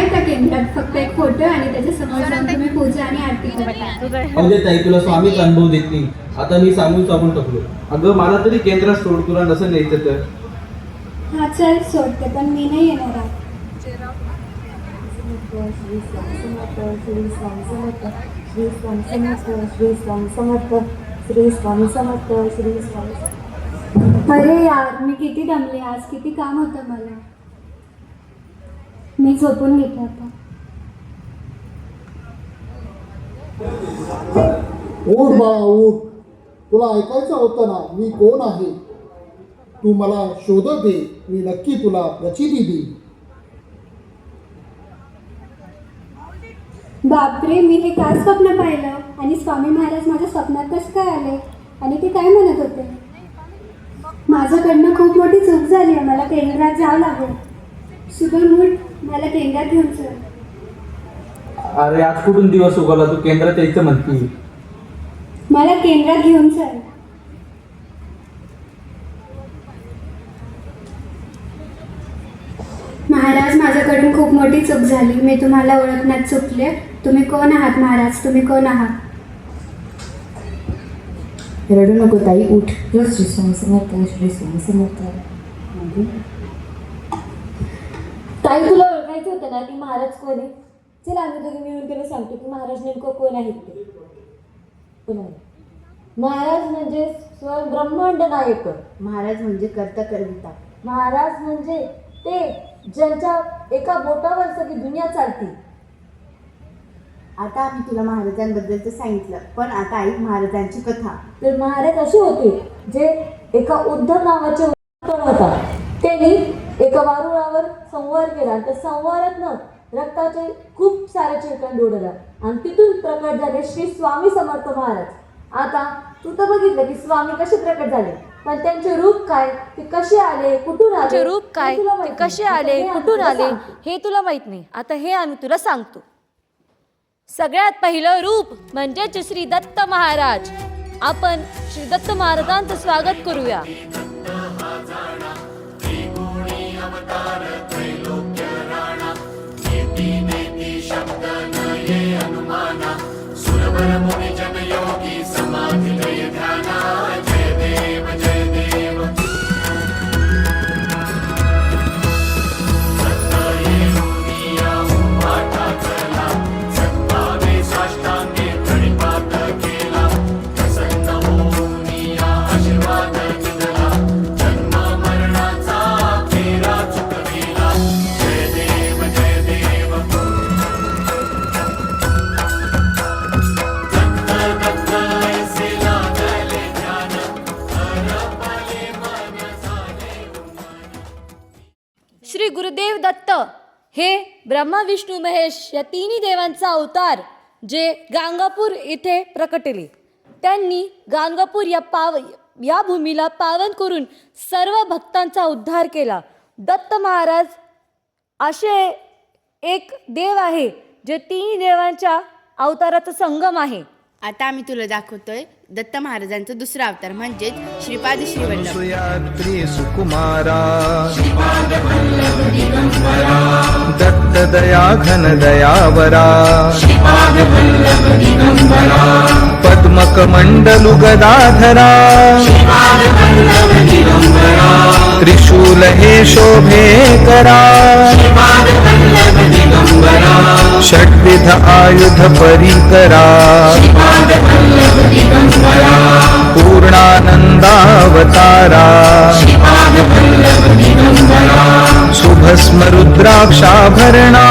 आहे त्या केंद्रात फक्त एक फोटो आणि त्याच्या समोर जाऊन तुम्ही पूजा आणि आरती करता. म्हणजे ताई तुला स्वामीच अनुभव देत नाही. आता मी सांगून टाकलो. अगं मला तरी केंद्रात सोड, तुला नसेल न्यायचं तर. हा चल सोडते, पण मी नाही येणार आहे. श्री स्वामी समर्थ, श्री स्वामी समर्थ, श्री स्वामी समर्थ, श्री स्वामी समर्थ, श्री स्वामी समर्थ, श्री स्वामी समर्थ. अरे यार, मी किती दमले आज, किती काम होतं मला. मी झोपून घेते आता. उठ बाळा उठ, तुला ऐकायचं होतं ना मी कोण आहे. तू मला शोधत दे, मी नक्की तुला प्रचिती देईन. बापरे, मी हे काय स्वप्न पाहिलं आणि स्वामी महाराज माझ्या स्वप्नात कसं काय आले आणि ते काय म्हणत होते. माझ्याकडनं खूप मोठी चूक झाली आहे, मला केंद्रात जावं लागेल. शुभम उठ, मला केंद्रात घेऊन चल. अरे आज कुठून दिवस उगवला, तू केंद्रात यायचं म्हणती. मला केंद्रात घेऊन चल. महाराज, माझ्याकडून खूप मोठी चूक झाली. मी तुम्हाला ओळखण्यात चुकले. तुम्ही कोण आहात महाराज, तुम्ही कोण आहात. रडू नको ताई, उठ. श्री स्वामी समर्थ, श्री स्वामी समर्थ. ताई तुला ओळखायचं होतं ना की महाराज कोण आहे. चल आम्ही दोघी मिळून तुला सांगतो की महाराज नेमकं कोण आहेत ते. कोण आहे महाराज? म्हणजे स्वयं ब्रह्मांड नायक. महाराज म्हणजे कर्ता करविता. महाराज म्हणजे ते ज्यांच्या एका बोटावर सगळी दुनिया चालती. आता आम्ही तुला महाराजांबद्दल तर सांगितलं, पण आता ऐक महाराजांची कथा. तर महाराज असे होते जे एका उद्धव नावाचे होता. त्यांनी एका वारुळावर संवार केला. त्या संवारातनं रक्ताचे खूप सारे चिरकांड उडला आणि तिथून प्रकट झाले श्री स्वामी समर्थ महाराज. आता तू तर बघितलं की स्वामी कसे प्रकट झाले, पण त्यांचे रूप काय, ते कसे आले, कुठून आले, रूप काय, ते कसे आले, कुठून आले हे तुला माहित नाही. आता हे आम्ही तुला सांगतो. सगळ्यात पहिलं रूप म्हणजेच श्री दत्त महाराज. आपण श्री दत्त महाराजांचं स्वागत करूया. श्री गुरुदेव दत्त हे ब्रह्मा विष्णू महेश या तिन्ही देवांचा अवतार जे गाणगापूर इथे प्रकटले. त्यांनी गाणगापूर या भूमीला पावन करून सर्व भक्तांचा उद्धार केला. दत्त महाराज असे एक देव आहे जे तिन्ही देवांच्या अवताराचा संगम आहे. आता आम्ही तुला दाखवतोय दत्त महाराजांचा दुसरा अवतार म्हणजेच श्रीपाद श्रीवल्लभ. सुकुमारा दत्त दया घन दयावरा पद्मकमंडलु गदाधरा त्रिशूल हे शोभे करा षड्विध आयुध परिकरा पूर्णानंदावतारा शुभस्म रुद्राक्षाभरणा.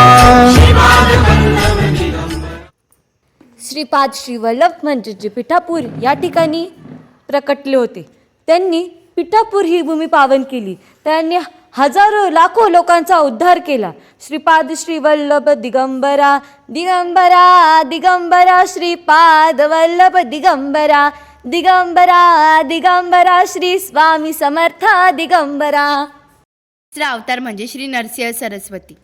श्रीपाद श्रीवल्लभ म्हणजे जे पिठापूर या ठिकाणी प्रकटले होते. त्यांनी पिठापूर ही भूमी पावन केली. त्यांनी हजारो लाखो लोकांचा उद्धार केला. श्रीपाद श्रीवल्लभ दिगंबरा दिगंबरा दिगंबरा श्रीपाद वल्लभ दिगंबरा दिगंबरा दिगंबरा श्री स्वामी समर्थ दिगंबरा. तिसरा अवतार म्हणजे श्री नरसिंह सरस्वती.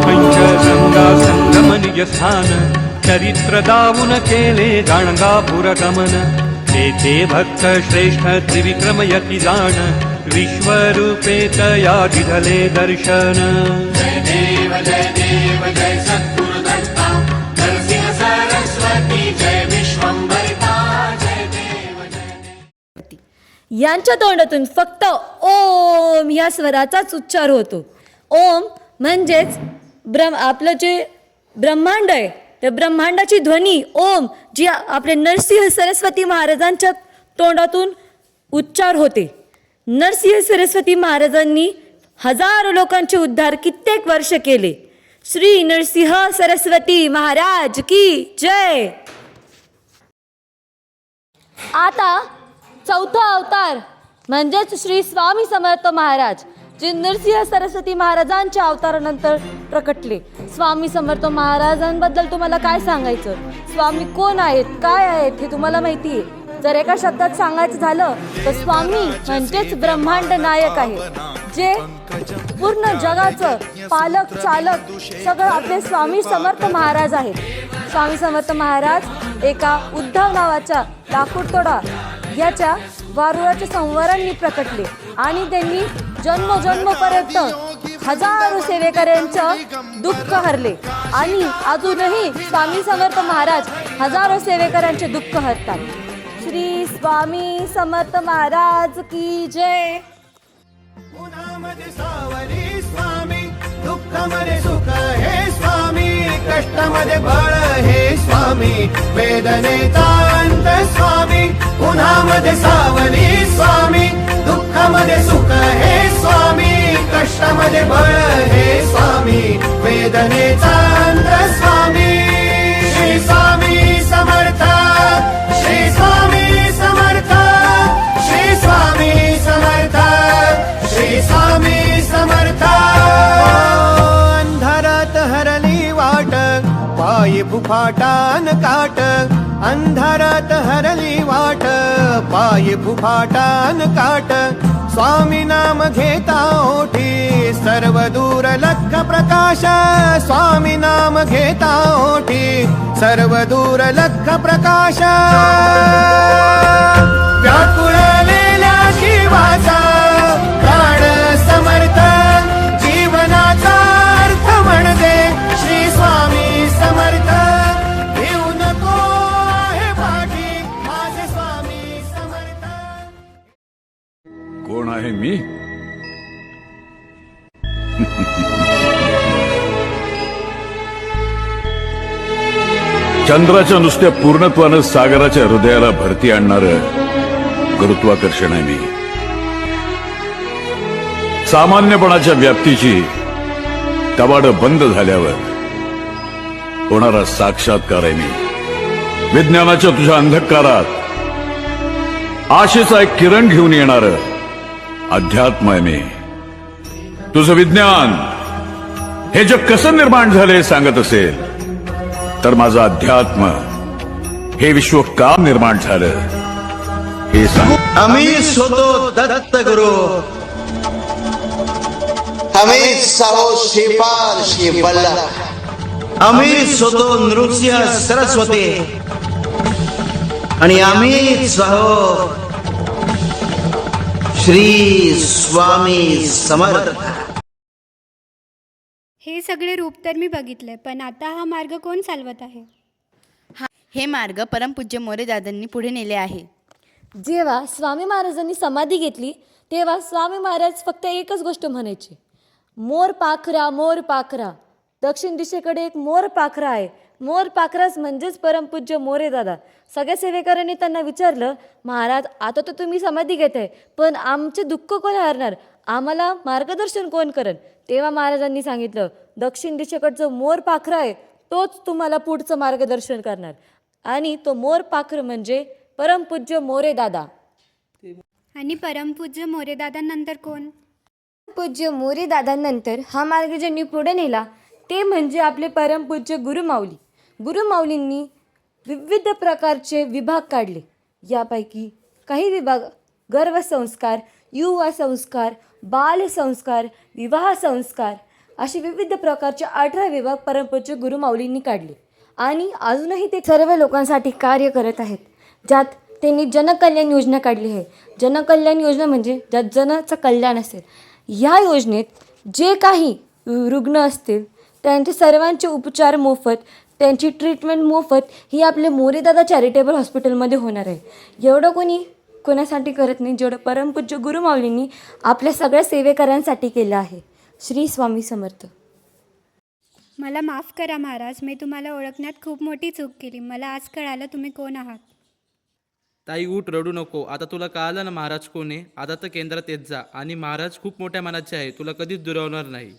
पंचगंगा संगमनिज स्थान चरित्र दावून केले गाणगापूर गमन. तेथे भक्त श्रेष्ठ त्रिविक्रम यती जाण विश्वरूपे तया दिधले दर्शन यांच्या तोंडातून फक्त ओम या स्वराचाच उच्चार होतो. ओम म्हणजेच आपलं जे ब्रह्मांड आहे त्या ब्रह्मांडाची ध्वनी ओम जी आपले नरसिंह सरस्वती महाराजांच्या तोंडातून उच्चार होते. नरसिंह सरस्वती महाराजांनी हजारो लोकांचे उद्धार कित्येक वर्ष केले. श्री नरसिंह सरस्वती महाराज की जय. आता चौथा अवतार म्हणजेच श्री स्वामी समर्थ महाराज जे नरसिंह सरस्वती महाराजांच्या अवतारानंतर प्रकटले. स्वामी समर्थ महाराजांबद्दल तुम्हाला काय सांगायचं? स्वामी कोण आहेत, काय आहेत हे तुम्हाला माहिती आहे. जर एका शब्दात सांगायचं झालं तर स्वामी म्हणजेच ब्रह्मांड नायक आहे, जे पूर्ण जगाचं पालक चालक सगळं आपले स्वामी समर्थ महाराज आहेत. स्वामी समर्थ महाराज एका उद्धव नावाच्या लाकूडतोडा याच्या वारुळाच्या संवारांनी प्रकटले आणि त्यांनी जन्मोजन्मपर्यंत हजारो सेवेकऱ्यांचं दुःख हरले आणि अजूनही स्वामी समर्थ महाराज हजारो सेवेकऱ्यांचे दुःख हरतात. श्री स्वामी समर्थ महाराज की जय. उन्हामध्ये सावली स्वामी, दुःखामध्ये सुख हे स्वामी, कष्टामध्ये बळ हे स्वामी, वेदनेचा अंत स्वामी. उन्हामध्ये सावली स्वामी, दुःखामध्ये सुख हे स्वामी, कष्टामध्ये बळ हे स्वामी, वेदनेचा अंत स्वामी. श्री स्वामी समर्थ, श्री स्वामी समर्थ, श्री स्वामी समर्थ, श्री स्वामी समर्थ. अंधारात हरली वाट, पायी फुफाटान काट. अंधारात हरली वाट, पायी फुफाटान काट. स्वामी नाम घेता ओठी, सर्व दूर लख प्रकाश. स्वामी नाम घेता ओठी, सर्व दूर लख प्रकाश. व्याकुळलेल्या जीवाचा प्राण समर्थ, जीवनाचा अर्थ म्हणते श्री स्वामी समर्थ. घेऊ नको आहे पाठी माझे स्वामी समर्थ. कोण आहे मी? चंद्राच्या नुसत्या पूर्णत्वानं सागराच्या हृदयाला भरती आणणारं गुरुत्वाकर्षण आहे मी. सामान्यपणाच्या व्याप्तीची कवाडं बंद झाल्यावर होणारा साक्षात्कार आहे मी. विज्ञानाच्या तुझ्या अंधकारात आशेचा एक किरण घेऊन येणारं अध्यात्म आहे मी. तुझं विज्ञान हे जग कसं निर्माण झाले सांगत असेल तर माझं अध्यात्म हे विश्व का निर्माण झालं हे सांग. आम्हीच होतो दत्त गुरु, आम्हीच साहो श्रीपाद श्री वल्लभ, आम्हीच होतो नृसिंह सरस्वती आणि आम्हीच आहो श्री स्वामी समर्थ. हे सगळे रूप तर मी बघितले, पण आता हा मार्ग कोण चालवत आहे? हे मार्ग परमपूज्य मोरेदादांनी पुढे नेले आहे. जेव्हा स्वामी महाराजांनी समाधी घेतली तेव्हा स्वामी महाराज फक्त एकच गोष्ट म्हणायचे, मोर पाखरा मोर पाखरा. दक्षिण दिशेकडे एक मोर पाखरा आहे. मोर पाखराच म्हणजेच परमपूज्य मोरेदादा. सगळ्या सेवेकरांनी त्यांना विचारलं, महाराज आता तर तुम्ही समाधी घेताय, पण आमचे दुःख कोण हरणार, आम्हाला मार्गदर्शन कोण करेल? तेव्हा महाराजांनी सांगितलं, दक्षिण दिशेकडचं मोर पाखरं आहे तोच तुम्हाला पुढचं मार्गदर्शन करणार. आणि तो मोर पाखर म्हणजे परमपूज्य मोरेदादा. आणि परमपूज्य मोरेदादांनंतर कोण? पूज्य मोरेदादांनंतर हा मार्ग ज्यांनी पुढे नेला ते म्हणजे आपले परमपूज्य गुरुमाऊली. गुरुमाऊलींनी विविध प्रकारचे विभाग काढले. यापैकी काही विभाग गर्भसंस्कार, युवा संस्कार, बाल संस्कार, विवाह संस्कार असे विविध प्रकारचे 18 विभाग परमपूज्य गुरुमाऊलींनी काढले आणि अजूनही ते सर्व लोकांसाठी कार्य करत आहेत, ज्यात त्यांनी जनकल्याण योजना काढली आहे. जनकल्याण योजना म्हणजे ज्यात जनाचं कल्याण असेल. ह्या योजनेत जे काही रुग्ण असतील त्यांचे सर्वांचे उपचार मोफत, त्यांची ट्रीटमेंट मोफत ही आपले मोरेदादा चॅरिटेबल हॉस्पिटलमध्ये होणार आहे. एवढं कोणासाठी करत नाही जेवढं परमपूज्य गुरुमाऊलींनी आपल्या सगळ्या सेवेकरांसाठी केलं आहे. श्री स्वामी समर्थ. मला माफ करा महाराज, मी तुम्हाला ओळखण्यात खूप मोठी चूक केली. मला आज कळालं तुम्ही कोण आहात. ताई उठ, रडू नको. आता तुला कळालं ना महाराज कोण आहे. आता तर केंद्रात येत जा आणि महाराज खूप मोठ्या मनाचे आहे, तुला कधीच दुरावणार नाही.